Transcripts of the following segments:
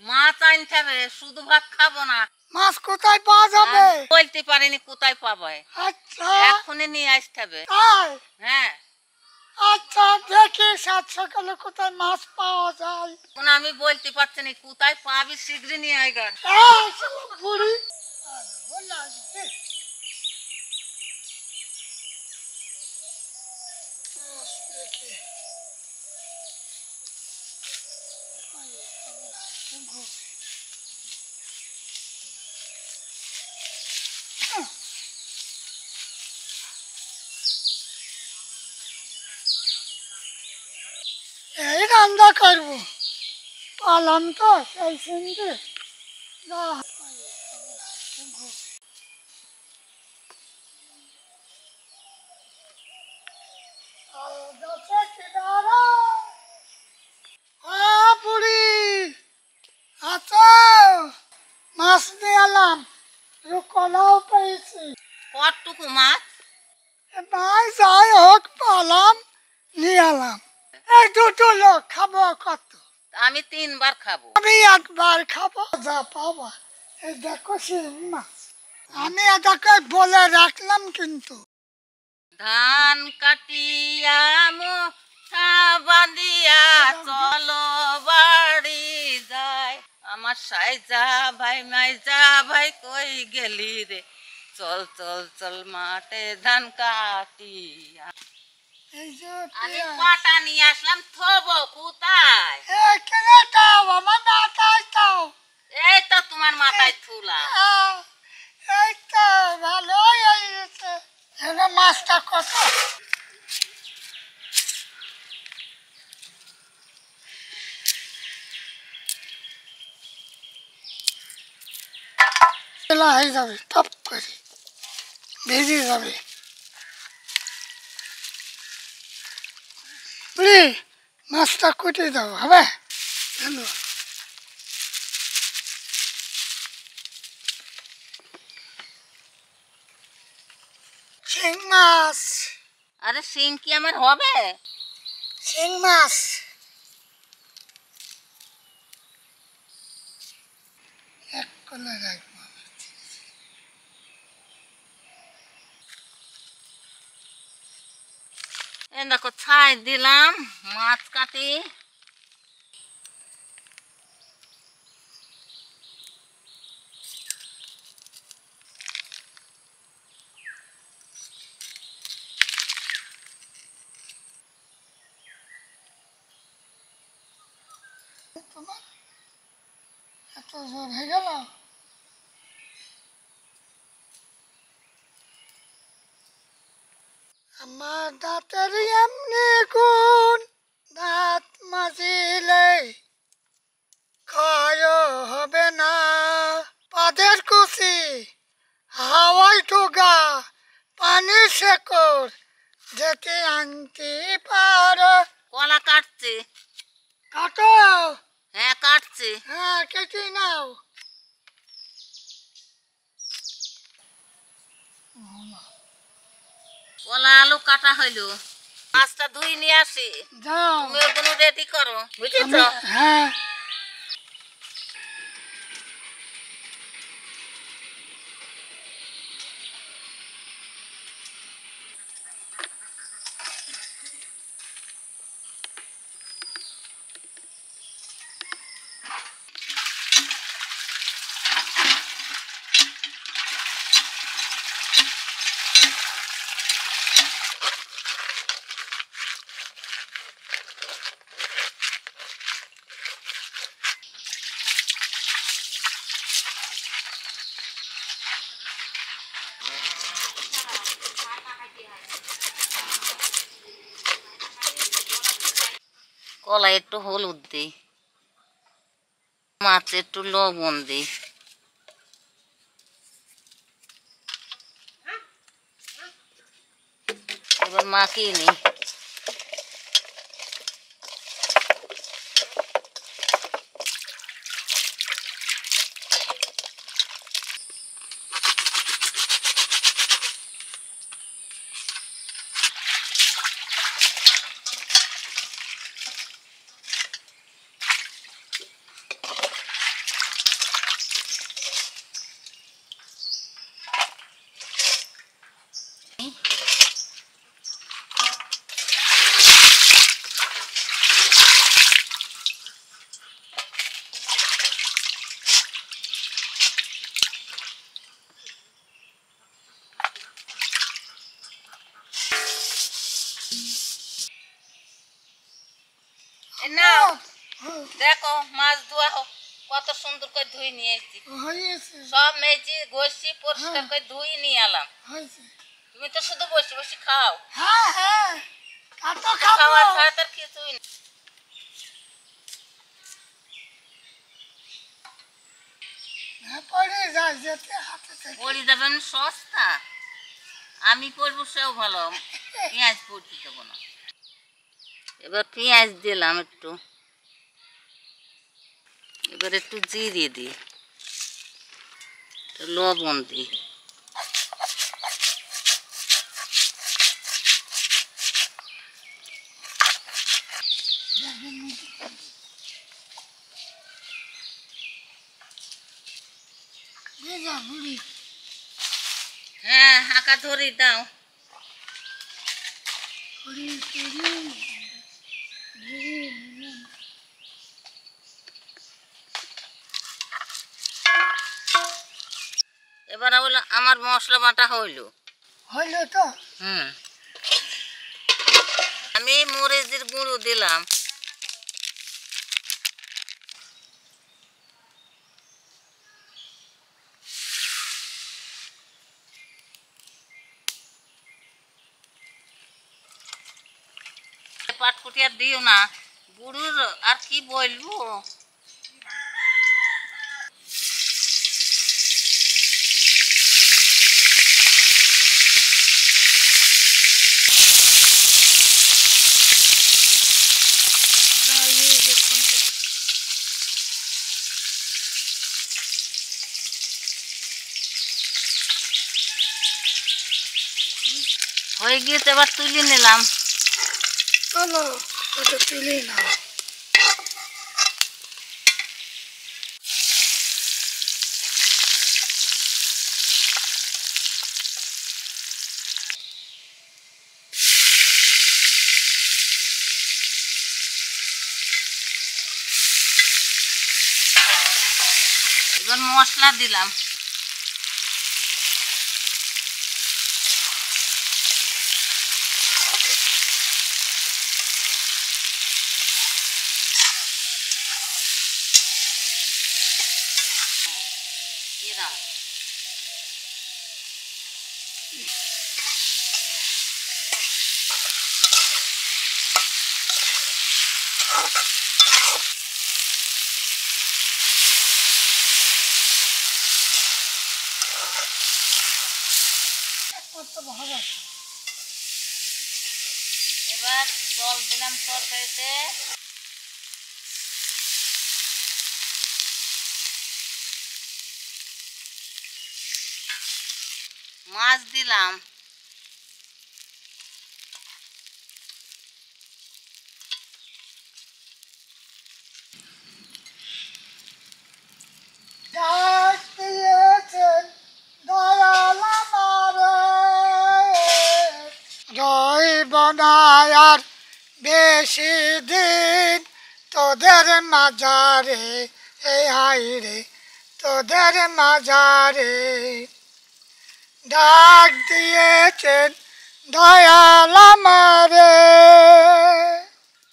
মাছ আনতে হবে, শুধু ভাত খাবো না। মাছ কোথায় পাওয়া যাবে? বলতে পারিনি কোথায় পাবে। আচ্ছা এক্ষুনি নিয়ে আসতে হবে। তাই? হ্যাঁ, আচ্ছা দেখি সাত সকালে কোথায় মাছ পাওয়া যায়। এখন আমি বলতে পারছি না কোথায় পাবি, শীঘ্রই নিয়ে আয় গা। এই শালা বুড়ি দেখি। এই রান্না করবো, পালাম তো সেই সঙ্গে বুড়ি আচ্ছা মাছ নিয়ে এলাম, কলাও পেয়েছি। কতটুকু মাছ? নাই যাই হোক পালাম নিয়ে এলাম। এই দুটো লোক খাবো কত? আমি 3 বার খাবো। আমি একবার খাবো, যা পাবা। এই দেখো শিং মাছ, আমি এটাকে বলে রাখলাম কিন্তু। ধান কাটিয়া মুঠা বাঁধিয়া চলো বাড়ি যায়। আমার সাইজা ভাই মাইজা ভাই কই গেলি রে, চল চল চল মাঠে ধান কাটিয়া। এই যে আমি পাটা নিয়ে আসলাম, থবো কোথায়? এখানে দাও, আমার মাথায় দাও। এই তো তোমার মাথায় থুলাম। এই তো ভালোই হয়েছে। এবার মাছটা কত? হয়ে যাবে, টপ করে ভেজে যাবে। বুঝলি মাছটা কুটে দাও, হবে? হ্যালো শিং মাছ, আরে শিং কি আমার হবে? শিং মাছ এক কলে রাখবো। এই দেখো ছাই দিলাম, মাছ কাটি। তোমার এত জোর হয়ে গেল? আমার দাঁতের এমনি গুণ, দাঁত মাজিলে ক্ষয় হবে না। পাদের কুচি হাওয়াই ঠোগা পানি শেকর যেতে আনতে পারো। কলা কাটছি। কাটো। হ্যাঁ কাটছি। হ্যাঁ কেটে নাও। কলা আলু কাটা হইলো, মাছটা ধুই নিয়ে আসি। যাও। তুমি ওগুলো রেডি করো, বুঝেছো? হ্যাঁ কলা একটু হলুদ দিই, মাছ একটু লবণ দিই। এবার মাখিয়ে নিই। দেখো মাছ ধোয়া হোক, কত সুন্দর করে ধুই নিয়ে এসেছি। হয়েছে সব মেজে ঘষি পরিষ্কার করে ধুই নিয়ে এলাম। হয়েছে তুমি তো শুধু বসে বসে খাও, হ্যাঁ হ্যাঁ তা তো খাবো খাওয়া ছাড়া তার কিছুই না। হ্যাঁ, পরে যায় যেতে হাতে থেকে পড়ে যাবেন সস্তা, আমি পড়বো সেও ভালো, পেঁয়াজ পড়তে দেবো না। এবার পেঁয়াজ দিলাম একটু, এবার একটু জিরে দিই, একটু লবণ দিই, ভেজা বুড়ি হ্যাঁ হাঁকা ধরি দাও। বুড়ি বুড়ি বুড়ি এবার হলো আমার মশলা বাটা হইলো। হইলো তো আমি মরিচের গুঁড়ো দিলাম, পাটকুটি আর দিও না, গুঁড়োর আর কি বলবো। যাই দেখুন তো হয়ে গিয়েছে, এবার তুলে নিলাম। চলো ওটা তুলে নাও এবার মশলা দিলাম, এরকম কত ভালো আছে এবার জল দিলাম তরকারিতে, মাছ দিলাম, ডাক দিয়েছেন দয়াল আমারে রইব না আর বেশি দিন তোদের মাঝারে এই হাইরে তোদের মাঝারে ডাক দিয়েছেন দয়াল আমারে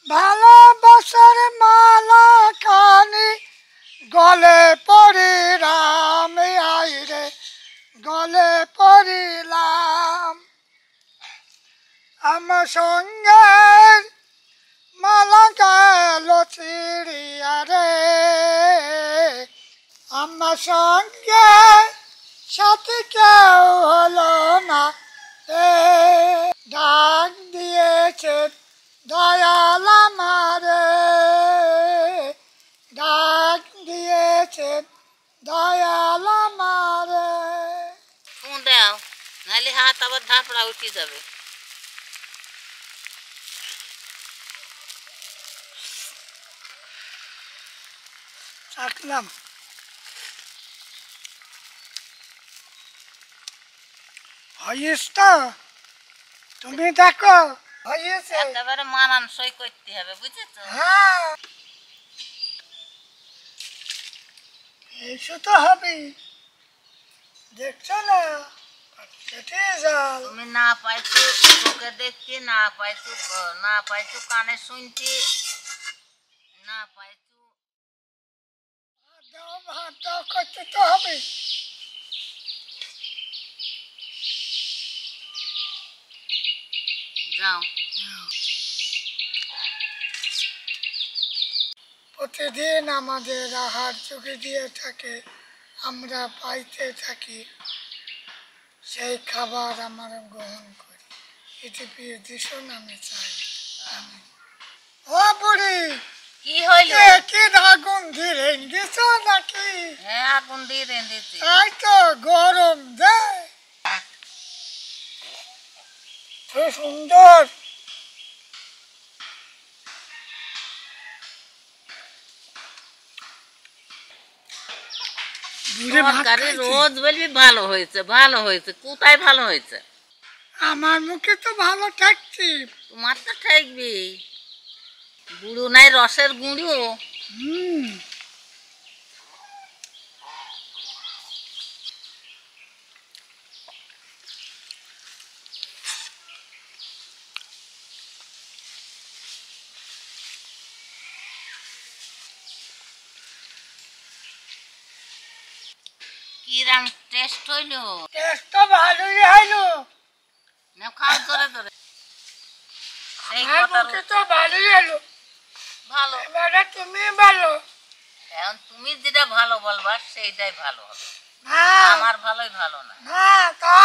ভালোবাসার মালা খানি গলে পড়িলাম আইরে গলে পড়িলাম আমার সঙ্গে মালা গেল চিড়িয়া রে আমার সঙ্গে সাথে কেউ হলো না এ ডাক দিয়েছেন দয়াল আমারে ডাক দিয়েছেন দয়াল আমারে ফোন দাও, নাহলে হাত আবার ধাপড়া উঠে যাবে। রাখলাম হয়েছ তো তুমি দেখো হয়েছে একেবারে মানানসই করতে হবে, বুঝেছো? হ্যাঁ এইসব তো হবে দেখছো না কেটে যাও তুমি না পাইছো চোখে দেখতে, না পাইছো কানে শুনতে, না পাইছো ভাত দাও করতে তো হবে। যাও। প্রতিদিন আমাদের আহার চোখে দিয়ে থাকে, আমরা পাইতে থাকি, সেই খাবার আমরা গ্রহণ করি। পৃথিবীর দূষণ আমি চাই। ও বুড়ি, কি হইল? কি আগুন ধীরে দিছ নাকি? হ্যাঁ, আগুন দিয়ে রেঁধেছি। তাই তো গরম দেয়, খুব সুন্দর। বুড়ি ভাত তরকারি খাইছে। রোজ বলবি ভালো হয়েছে, ভালো হয়েছে, কোথায় ভালো হয়েছে? আমার মুখে তো ভালো থাকছি। তোমার তো ঠেকবি, গুঁড়ো নাই রসের গুঁড়ো। হুম, কি রং টেস্ট হইল? টেস্ট তো ভালোই হইলো। না খাও ধরে ধরে। সেই আমার কথা মুখে তো ভালোই হলো। ভালো। এবারে তুমি ভালো। এখন তুমি যেটা ভালো বলবা সেইটাই ভালো হবে, না আমার ভালোই ভালো না। না, তা